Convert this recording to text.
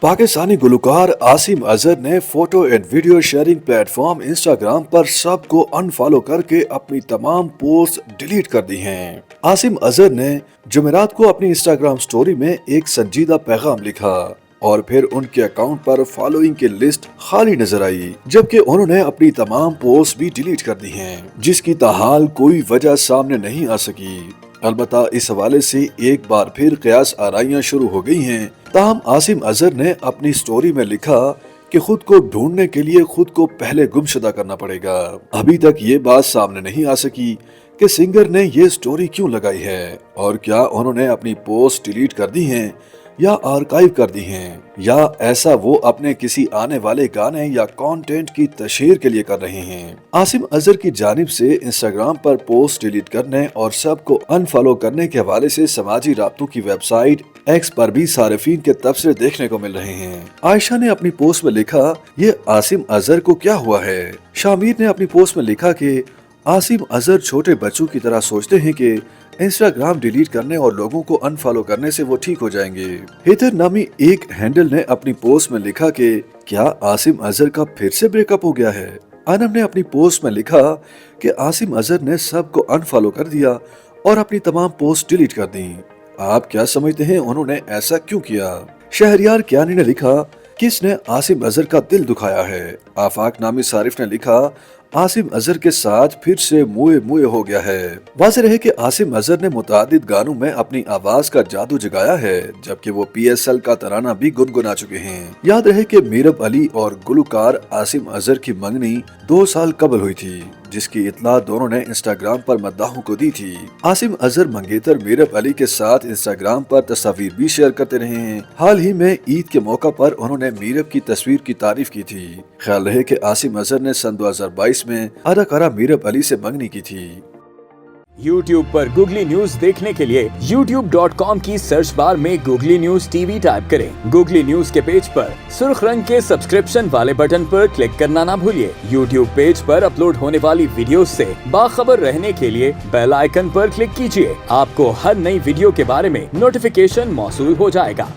पाकिस्तानी गुलकार आसिम अजहर ने photo and video sharing platform Instagram पर सबको अनफॉलो करके अपनी तमाम पोस्ट डिलीट कर दी हैं। आसिम अजहर ने जुमेरात को अपनी इंस्टाग्राम स्टोरी में एक संजीदा पैगाम लिखा और फिर उनके अकाउंट पर फॉलोइंग की लिस्ट खाली नजर आई, जबकि उन्होंने अपनी तमाम पोस्ट भी डिलीट कर दी हैं, जिसकी ताहाल कोई वजह सामने नहीं आ सकी। अलबत्ता इस हवाले से एक बार फिर कयास आराइयां शुरू हो गई हैं। ताहम आसिम अजहर ने अपनी स्टोरी में लिखा कि खुद को ढूंढने के लिए खुद को पहले गुमशुदा करना पड़ेगा। अभी तक ये बात सामने नहीं आ सकी कि सिंगर ने ये स्टोरी क्यों लगाई है और क्या उन्होंने अपनी पोस्ट डिलीट कर दी हैं या आर्काइव कर दी हैं, या ऐसा वो अपने किसी आने वाले गाने या कंटेंट की तशहीर के लिए कर रहे हैं। आसिम अजहर की जानिब से इंस्टाग्राम पर पोस्ट डिलीट करने और सबको अनफॉलो करने के हवाले से समाजी राब्तों की वेबसाइट एक्स पर भी सारिफीन के तबसरे देखने को मिल रहे हैं। आयशा ने अपनी पोस्ट में लिखा, ये आसिम अजहर को क्या हुआ है। शामिर ने अपनी पोस्ट में लिखा कि आसिम अजहर छोटे बच्चों की तरह सोचते हैं कि इंस्टाग्राम डिलीट करने और लोगों को अनफॉलो करने से वो ठीक हो जाएंगे। हितर नामी एक हैंडल ने अपनी पोस्ट में लिखा कि क्या आसिम अजहर का फिर से ब्रेकअप हो गया है। अनम ने अपनी पोस्ट में लिखा कि आसिम अजहर ने सबको अनफॉलो कर दिया और अपनी तमाम पोस्ट डिलीट कर दी। आप क्या समझते हैं उन्होंने ऐसा क्यों किया। शहरियार क्यानी ने लिखा, किसने आसिम अजहर का दिल दुखाया है। आफाक नामी सारिफ ने लिखा, आसिम अजहर के साथ फिर से मुए मुए हो गया है। वाज़ेह है कि आसिम अजहर ने मुतादिद गानों में अपनी आवाज का जादू जगाया है, जबकि वो PSL का तराना भी गुनगुना चुके हैं। याद रहे कि मीरब अली और गुलकार आसिम अजहर की मंगनी 2 साल कबल हुई थी, जिसकी इतला दोनों ने इंस्टाग्राम पर मद्दाहों को दी थी। आसिम अजहर मंगेतर मीरब अली के साथ इंस्टाग्राम पर तस्वीर भी शेयर करते रहे हैं। हाल ही में ईद के मौका पर उन्होंने मीरब की तस्वीर की तारीफ की थी। ख्याल रहे कि आसिम अजहर ने सन 2022 में अदाकारा मीरब अली से मंगनी की थी। YouTube पर गूगली न्यूज देखने के लिए youtube.com की सर्च बार में गूगली न्यूज TV टाइप करें। गूगली न्यूज के पेज पर सुर्ख रंग के सब्सक्रिप्शन वाले बटन पर क्लिक करना ना भूलिए। YouTube पेज पर अपलोड होने वाली वीडियोस से बाखबर रहने के लिए बेल आइकन पर क्लिक कीजिए। आपको हर नई वीडियो के बारे में नोटिफिकेशन मौसूल हो जाएगा।